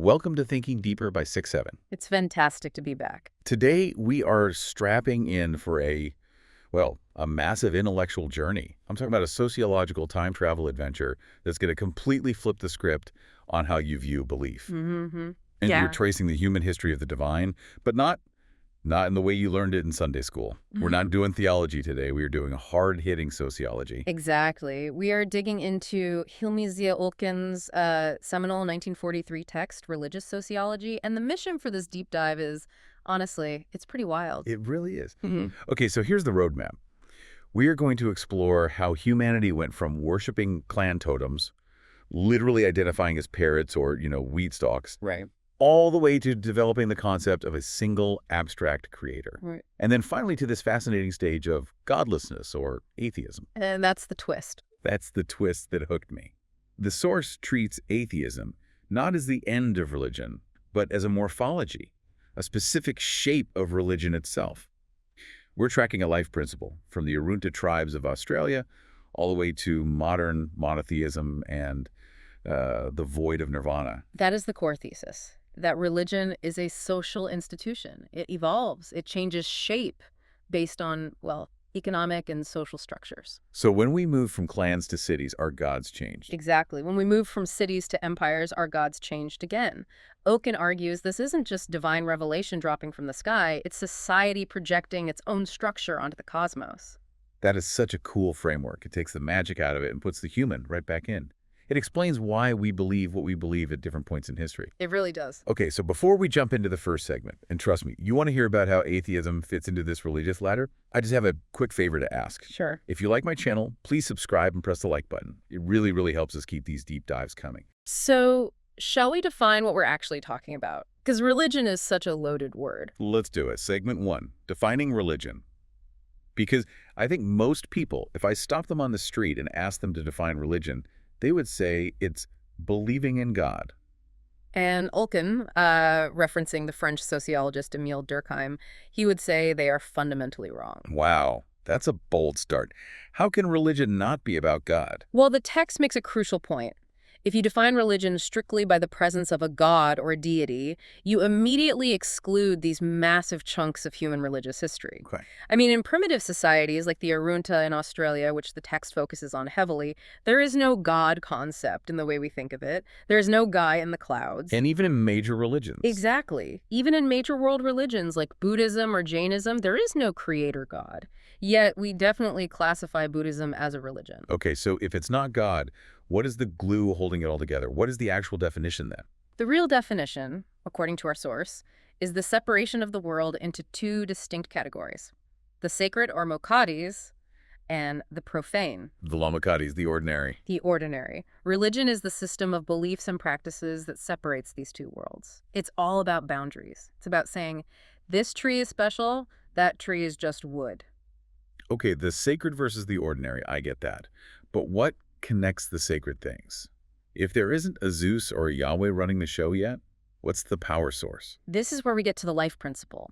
Welcome to Thinking Deeper by 6-7. It's fantastic to be back. Today, we are strapping in for a massive intellectual journey. I'm talking about a sociological time travel adventure that's going to completely flip the script on how you view belief. Mm-hmm. And we're Yeah. tracing the human history of the divine, but not in the way you learned it in Sunday school. We're not doing theology today. We are doing hard-hitting sociology. Exactly. We are digging into Hilmi Ziya Ülken's seminal 1943 text, Religious Sociology, and the mission for this deep dive is, honestly, it's pretty wild. It really is. Mhm. Okay, so here's the roadmap. We are going to explore how humanity went from worshiping clan totems, literally identifying as parrots or, weed stalks, Right. all the way to developing the concept of a single abstract creator. Right. And then finally to this fascinating stage of godlessness or atheism. And that's the twist. That's the twist that hooked me. The source treats atheism not as the end of religion, but as a morphology, a specific shape of religion itself. We're tracking a life principle from the Arunta tribes of Australia all the way to modern monotheism and the void of nirvana. That is the core thesis, that religion is a social institution. It evolves. It changes shape based on, well, economic and social structures. So when we move from clans to cities, our gods changed. Exactly. When we move from cities to empires, our gods changed again. Oken argues this isn't just divine revelation dropping from the sky, it's society projecting its own structure onto the cosmos. That is such a cool framework. It takes the magic out of it and puts the human right back in. It explains why we believe what we believe at different points in history. It really does. Okay, so before we jump into the first segment, and trust me, you want to hear about how atheism fits into this religious ladder? I just have a quick favor to ask. Sure. If you like my channel, please subscribe and press the like button. It really, really helps us keep these deep dives coming. So, shall we define what we're actually talking about? Because religion is such a loaded word. Let's do it. Segment 1, defining religion. Because I think most people, if I stop them on the street and ask them to define religion, they would say it's believing in God. And Olken, referencing the French sociologist Émile Durkheim, he would say they are fundamentally wrong. Wow, that's a bold start. How can religion not be about God? Well, the text makes a crucial point. If you define religion strictly by the presence of a god or a deity, you immediately exclude these massive chunks of human religious history. Okay. I mean, in primitive societies like the Arunta in Australia, which the text focuses on heavily, there is no god concept in the way we think of it. There is no guy in the clouds. And even in major religions. Exactly. Even in major world religions like Buddhism or Jainism, there is no creator god. Yet we definitely classify Buddhism as a religion. Okay, so if it's not God, what is the glue holding it all together? What is the actual definition then? The real definition, according to our source, is the separation of the world into two distinct categories: the sacred or mokadis and the profane, The Lamakadis, the ordinary. the ordinary. Religion is the system of beliefs and practices that separates these two worlds. It's all about boundaries. It's about saying, this tree is special, that tree is just wood. Okay, the sacred versus the ordinary, I get that. But what connects the sacred things? If there isn't a Zeus or a Yahweh running the show yet, what's the power source? This is where we get to the life principle.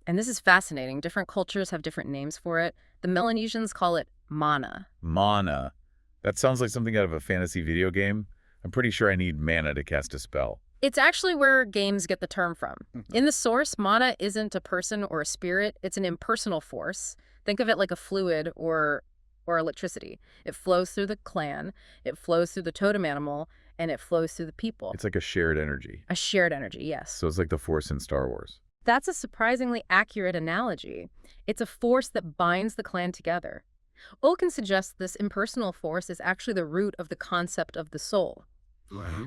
And this is fascinating. Different cultures have different names for it. The Melanesians call it mana. Mana. That sounds like something out of a fantasy video game. I'm pretty sure I need mana to cast a spell. It's actually where games get the term from. In the source, mana isn't a person or a spirit. It's an impersonal force. Think of it like a fluid or electricity. It flows through the clan, it flows through the totem animal, and it flows through the people. It's like a shared energy. A shared energy, yes. So it's like the Force in Star Wars. That's a surprisingly accurate analogy. It's a force that binds the clan together. Olken suggests this impersonal force is actually the root of the concept of the soul.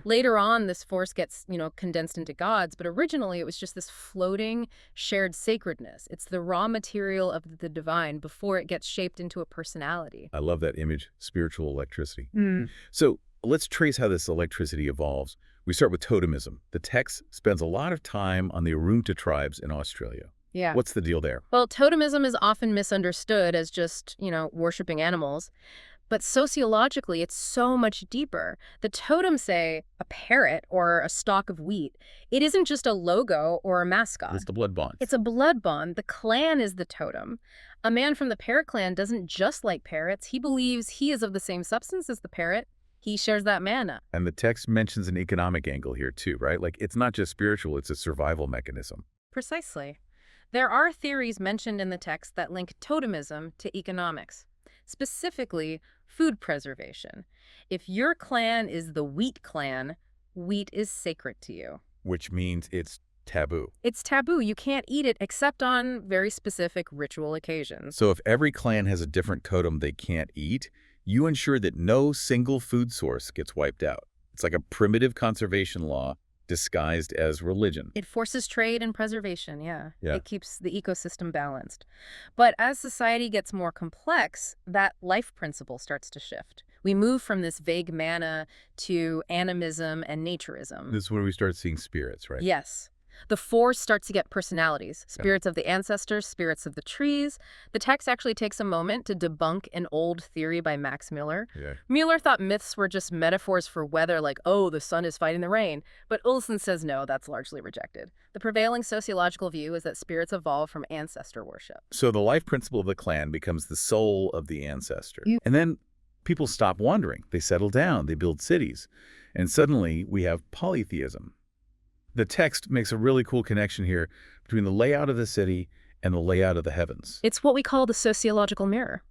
Later on, this force gets, condensed into gods, but originally it was just this floating, shared sacredness. It's the raw material of the divine before it gets shaped into a personality. I love that image, spiritual electricity. So let's trace how this electricity evolves. We start with totemism. The text spends a lot of time on the Arunta tribes in Australia. Yeah. What's the deal there? Well, totemism is often misunderstood as just, worshiping animals. But sociologically, it's so much deeper. The totems say a parrot or a stalk of wheat. It isn't just a logo or a mascot. It's the blood bond. It's a blood bond. The clan is the totem. A man from the parrot clan doesn't just like parrots. He believes he is of the same substance as the parrot. He shares that manna. And the text mentions an economic angle here too, right? Like, it's not just spiritual, it's a survival mechanism. Precisely. There are theories mentioned in the text that link totemism to economics, specifically food preservation. If your clan is the wheat clan, wheat is sacred to you. Which means it's taboo. It's taboo. You can't eat it except on very specific ritual occasions. So if every clan has a different totem they can't eat, you ensure that no single food source gets wiped out. It's like a primitive conservation law disguised as religion. It forces trade and preservation, yeah. Yeah. It keeps the ecosystem balanced. But as society gets more complex, that life principle starts to shift. We move from this vague manna to animism and naturism. This is where we start seeing spirits, right? Yes. The force starts to get personalities, spirits of the ancestors, spirits of the trees. The text actually takes a moment to debunk an old theory by Max Muller. Yeah. Muller thought myths were just metaphors for weather, like, oh, the sun is fighting the rain. But Ullson says no, that's largely rejected. The prevailing sociological view is that spirits evolve from ancestor worship. So the life principle of the clan becomes the soul of the ancestor. And then people stop wandering. They settle down. They build cities. And suddenly we have polytheism. The text makes a really cool connection here between the layout of the city and the layout of the heavens. It's what we call the sociological mirror.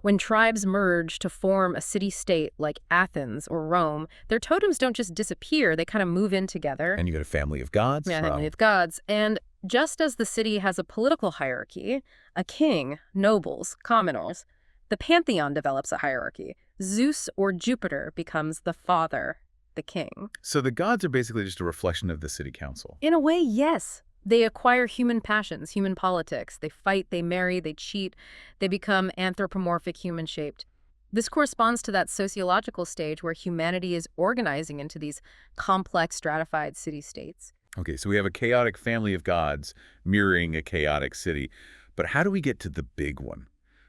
When tribes merge to form a city-state like Athens or Rome, their totems don't just disappear, they kind of move in together. And you got a family of gods. Yeah, family of gods. And just as the city has a political hierarchy, a king, nobles, commoners, the pantheon develops a hierarchy. Zeus or Jupiter becomes the father, the king. So the gods are basically just a reflection of the city council. In a way, yes. They acquire human passions, human politics. They fight, they marry, they cheat. They become anthropomorphic, human-shaped. This corresponds to that sociological stage where humanity is organizing into these complex, stratified city-states. Okay, so we have a chaotic family of gods mirroring a chaotic city. But how do we get to the big one?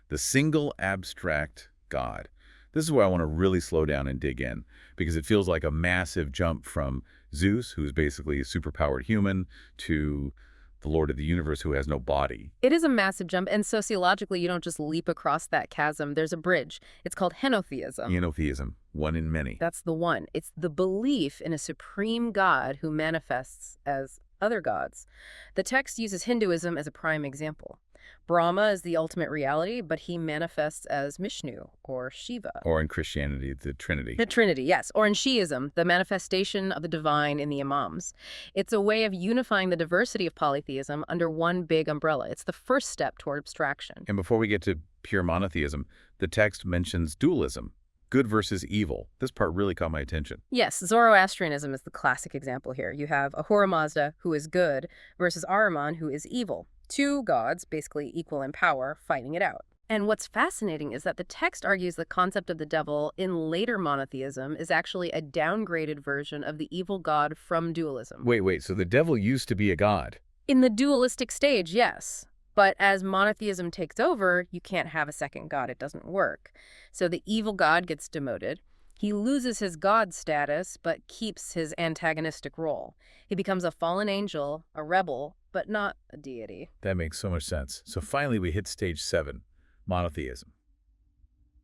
The single abstract God. This is where I want to really slow down and dig in, because it feels like a massive jump from Zeus, who's basically a superpowered human, to the Lord of the universe who has no body. It is a massive jump, and sociologically, you don't just leap across that chasm. There's a bridge. It's called henotheism. Henotheism, one in many. That's the one. It's the belief in a supreme God who manifests as other gods. The text uses Hinduism as a prime example. Brahma is the ultimate reality, but he manifests as Vishnu or Shiva. Or in Christianity, the Trinity. The Trinity, yes. Or in Shiism, the manifestation of the divine in the Imams. It's a way of unifying the diversity of polytheism under one big umbrella. It's the first step toward abstraction. And before we get to pure monotheism, the text mentions dualism. Good versus evil. This part really caught my attention. Yes, Zoroastrianism is the classic example here. You have Ahura Mazda, who is good, versus Ahriman, who is evil. Two gods, basically equal in power, fighting it out. And what's fascinating is that the text argues the concept of the devil in later monotheism is actually a downgraded version of the evil god from dualism. Wait, so the devil used to be a god? In the dualistic stage, yes. But as monotheism takes over, you can't have a second god. It doesn't work. So the evil god gets demoted. He loses his god status, but keeps his antagonistic role. He becomes a fallen angel, a rebel, but not a deity. That makes so much sense. So finally we hit stage 7, monotheism.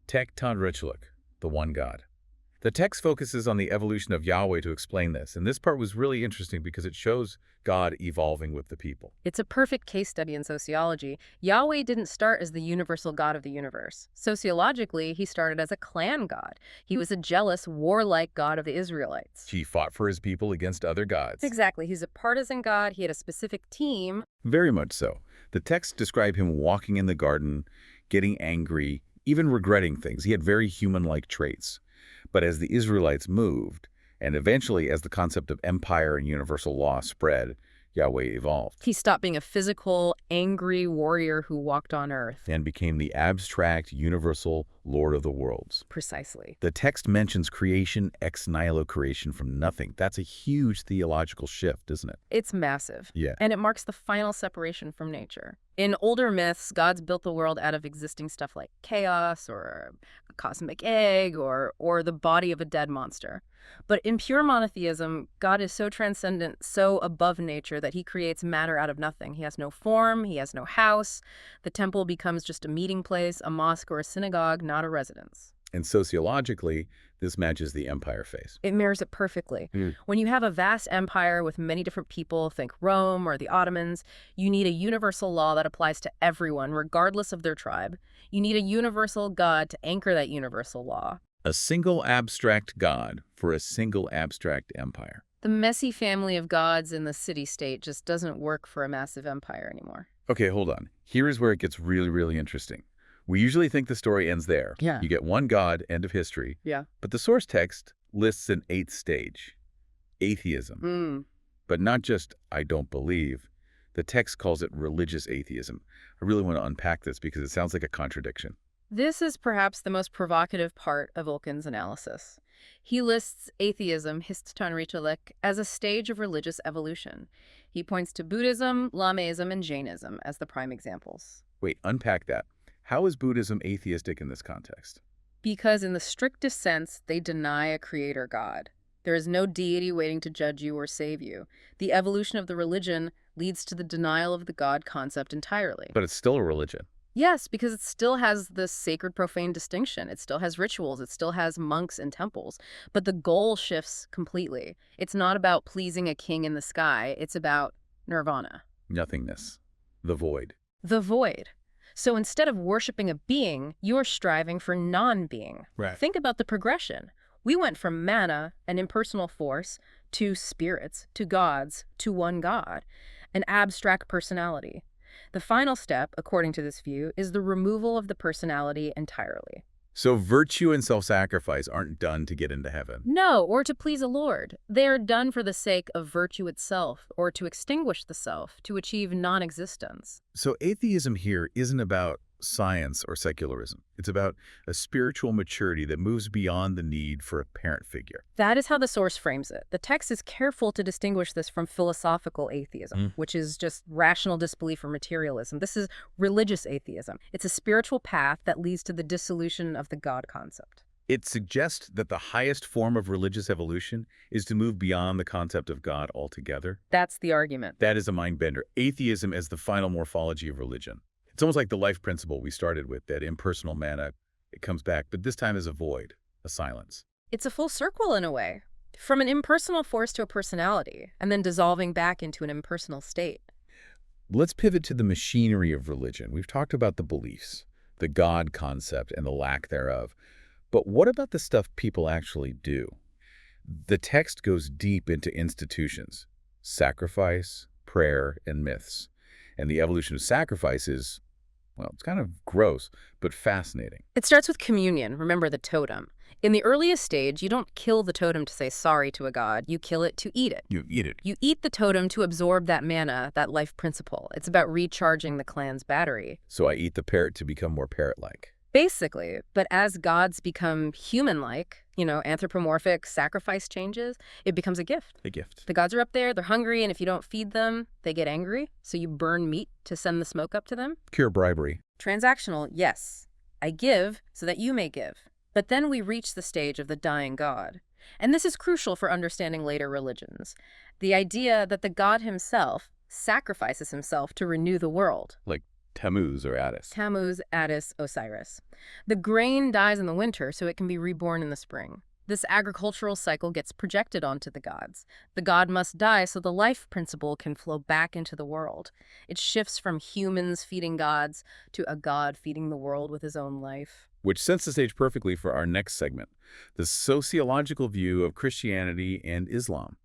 Tek Tanrıçlık, the one God. The text focuses on the evolution of Yahweh to explain this, and this part was really interesting because it shows God evolving with the people. It's a perfect case study in sociology. Yahweh didn't start as the universal God of the universe. Sociologically, he started as a clan god. He was a jealous, warlike god of the Israelites. He fought for his people against other gods. Exactly. He's a partisan god. He had a specific team. Very much so. The texts describe him walking in the garden, getting angry, even regretting things. He had very human-like traits. But as the Israelites moved, and eventually as the concept of empire and universal law spread, Yahweh evolved. He stopped being a physical, angry warrior who walked on earth. And became the abstract, universal Lord of the worlds. Precisely. The text mentions creation ex nihilo, creation from nothing. That's a huge theological shift, isn't it? It's massive. Yeah. And it marks the final separation from nature. In older myths, gods built the world out of existing stuff like chaos or a cosmic egg or the body of a dead monster. But in pure monotheism, God is so transcendent, so above nature that he creates matter out of nothing. He has no form, he has no house. The temple becomes just a meeting place, a mosque or a synagogue, not a residence. And sociologically, this matches the empire phase. It mirrors it perfectly. Mm. When you have a vast empire with many different people, think Rome or the Ottomans, you need a universal law that applies to everyone, regardless of their tribe. You need a universal God to anchor that universal law. A single abstract god for a single abstract empire. The messy family of gods in the city-state just doesn't work for a massive empire anymore. Okay, hold on. Here is where it gets really, really interesting. We usually think the story ends there. Yeah. You get one god, end of history. Yeah. But the source text lists an 8th stage, atheism. But not just, I don't believe. The text calls it religious atheism. I really want to unpack this because it sounds like a contradiction. This is perhaps the most provocative part of Olkin's analysis. He lists atheism, Histotanrichalik, as a stage of religious evolution. He points to Buddhism, Lamaism, and Jainism as the prime examples. Wait, unpack that. How is Buddhism atheistic in this context? Because in the strictest sense, they deny a creator God. There is no deity waiting to judge you or save you. The evolution of the religion leads to the denial of the God concept entirely. But it's still a religion. Yes, because it still has the sacred-profane distinction. It still has rituals. It still has monks and temples. But the goal shifts completely. It's not about pleasing a king in the sky. It's about nirvana. Nothingness. The void. The void. So instead of worshiping a being, you're striving for non-being. Right. Think about the progression. We went from mana, an impersonal force, to spirits, to gods, to one God, an abstract personality. The final step, according to this view, is the removal of the personality entirely. So virtue and self-sacrifice aren't done to get into heaven. No, or to please a lord. They are done for the sake of virtue itself, or to extinguish the self, to achieve non-existence. So atheism here isn't about science or secularism. It's about a spiritual maturity that moves beyond the need for a parent figure. That is how the source frames it. The text is careful to distinguish this from philosophical atheism, which is just rational disbelief or materialism. This is religious atheism. It's a spiritual path that leads to the dissolution of the God concept. It suggests that the highest form of religious evolution is to move beyond the concept of God altogether. That's the argument. That is a mind bender. Atheism as the final morphology of religion. It's almost like the life principle we started with, that impersonal mana. It comes back, but this time as a void, a silence. It's a full circle in a way, from an impersonal force to a personality, and then dissolving back into an impersonal state. Let's pivot to the machinery of religion. We've talked about the beliefs, the God concept, and the lack thereof. But what about the stuff people actually do? The text goes deep into institutions, sacrifice, prayer, and myths. And the evolution of sacrifice is, well, it's kind of gross, but fascinating. It starts with communion, remember the totem. In the earliest stage, you don't kill the totem to say sorry to a god, you kill it to eat it. You eat it. You eat the totem to absorb that mana, that life principle. It's about recharging the clan's battery. So I eat the parrot to become more parrot-like. Basically, but as gods become human-like, anthropomorphic, sacrifice changes, it becomes a gift. A gift. The gods are up there, they're hungry, and if you don't feed them, they get angry. So you burn meat to send the smoke up to them. Pure bribery. Transactional, yes. I give so that you may give. But then we reach the stage of the dying god. And this is crucial for understanding later religions. The idea that the god himself sacrifices himself to renew the world. Like Tammuz or Attis. Tammuz, Attis, Osiris. The grain dies in the winter so it can be reborn in the spring. This agricultural cycle gets projected onto the gods. The god must die so the life principle can flow back into the world. It shifts from humans feeding gods to a god feeding the world with his own life. Which sets the stage perfectly for our next segment, the sociological view of Christianity and Islam.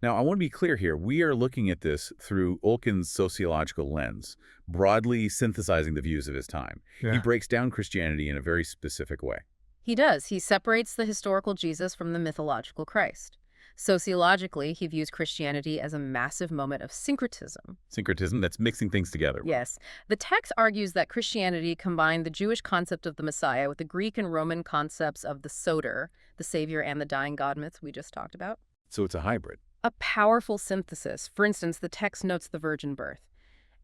Now, I want to be clear here. We are looking at this through Olkin's sociological lens, broadly synthesizing the views of his time. Yeah. He breaks down Christianity in a very specific way. He does. He separates the historical Jesus from the mythological Christ. Sociologically, he views Christianity as a massive moment of syncretism. Syncretism, that's mixing things together. Yes. The text argues that Christianity combined the Jewish concept of the Messiah with the Greek and Roman concepts of the Soter, the Savior, and the dying God myths we just talked about. So it's a hybrid. A powerful synthesis. For instance, the text notes the virgin birth.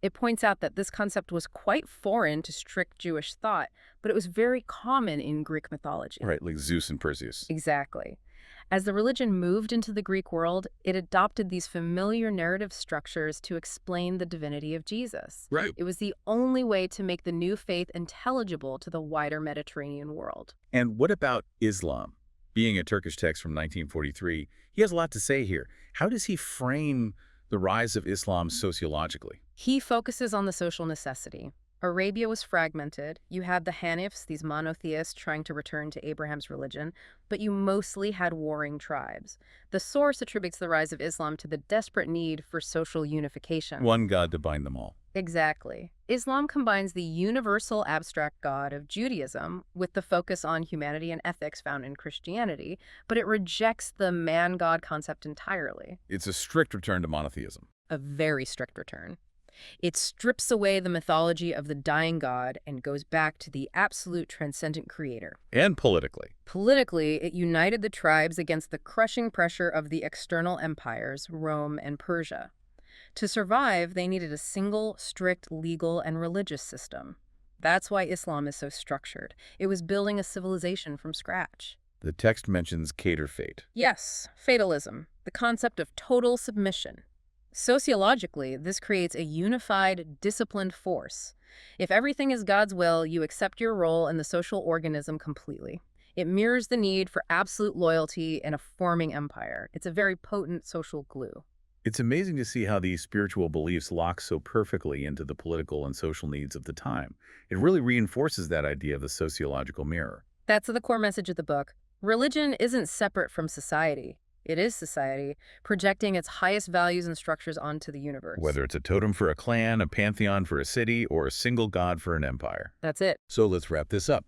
It points out that this concept was quite foreign to strict Jewish thought, but it was very common in Greek mythology. Right, like Zeus and Perseus. Exactly. As the religion moved into the Greek world, it adopted these familiar narrative structures to explain the divinity of Jesus. Right. It was the only way to make the new faith intelligible to the wider Mediterranean world. And what about Islam? Being a Turkish text from 1943, he has a lot to say here. How does he frame the rise of Islam sociologically? He focuses on the social necessity. Arabia was fragmented. You had the Hanifs, these monotheists trying to return to Abraham's religion, but you mostly had warring tribes. The source attributes the rise of Islam to the desperate need for social unification. One God to bind them all. Exactly. Islam combines the universal abstract God of Judaism with the focus on humanity and ethics found in Christianity, but it rejects the man-God concept entirely. It's a strict return to monotheism. A very strict return. It strips away the mythology of the dying god and goes back to the absolute transcendent creator. And politically. Politically, it united the tribes against the crushing pressure of the external empires, Rome and Persia. To survive, they needed a single, strict legal and religious system. That's why Islam is so structured. It was building a civilization from scratch. The text mentions Kader fate. Yes, fatalism, the concept of total submission. Sociologically, this creates a unified, disciplined force. If everything is God's will, you accept your role in the social organism completely. It mirrors the need for absolute loyalty in a forming empire. It's a very potent social glue. It's amazing to see how these spiritual beliefs lock so perfectly into the political and social needs of the time. It really reinforces that idea of the sociological mirror. That's the core message of the book. Religion isn't separate from society. It is society, projecting its highest values and structures onto the universe. Whether it's a totem for a clan, a pantheon for a city, or a single god for an empire. That's it. So let's wrap this up.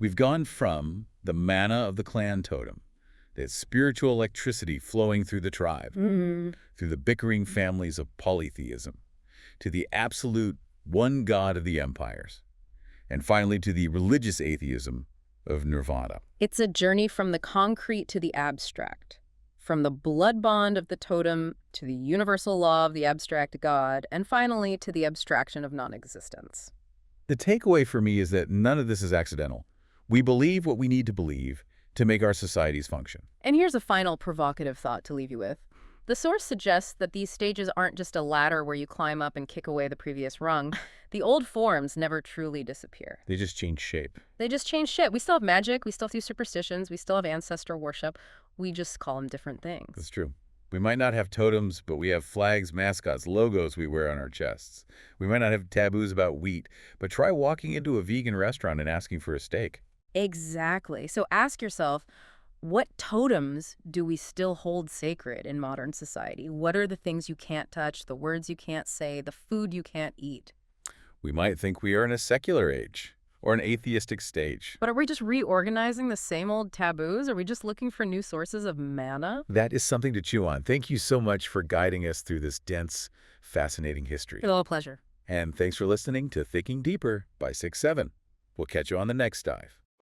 We've gone from the manna of the clan totem, that spiritual electricity flowing through the tribe, through the bickering families of polytheism, to the absolute one god of the empires, and finally to the religious atheism of Nirvana. It's a journey from the concrete to the abstract, from the blood bond of the totem to the universal law of the abstract God, and finally to the abstraction of non-existence. The takeaway for me is that none of this is accidental. We believe what we need to believe to make our societies function. And here's a final provocative thought to leave you with. The source suggests that these stages aren't just a ladder where you climb up and kick away the previous rung. The old forms never truly disappear. They just change shape. They just change shit. We still have magic, we still have superstitions, we still have ancestor worship. We just call them different things. That's true. We might not have totems, but we have flags, mascots, logos we wear on our chests. We might not have taboos about wheat, but try walking into a vegan restaurant and asking for a steak. Exactly. So ask yourself, what totems do we still hold sacred in modern society? What are the things you can't touch, the words you can't say, the food you can't eat? We might think we are in a secular age or an atheistic stage. But are we just reorganizing the same old taboos? Are we just looking for new sources of manna? That is something to chew on. Thank you so much for guiding us through this dense, fascinating history. It's a pleasure. And thanks for listening to Thinking Deeper by 6-7. We'll catch you on the next dive.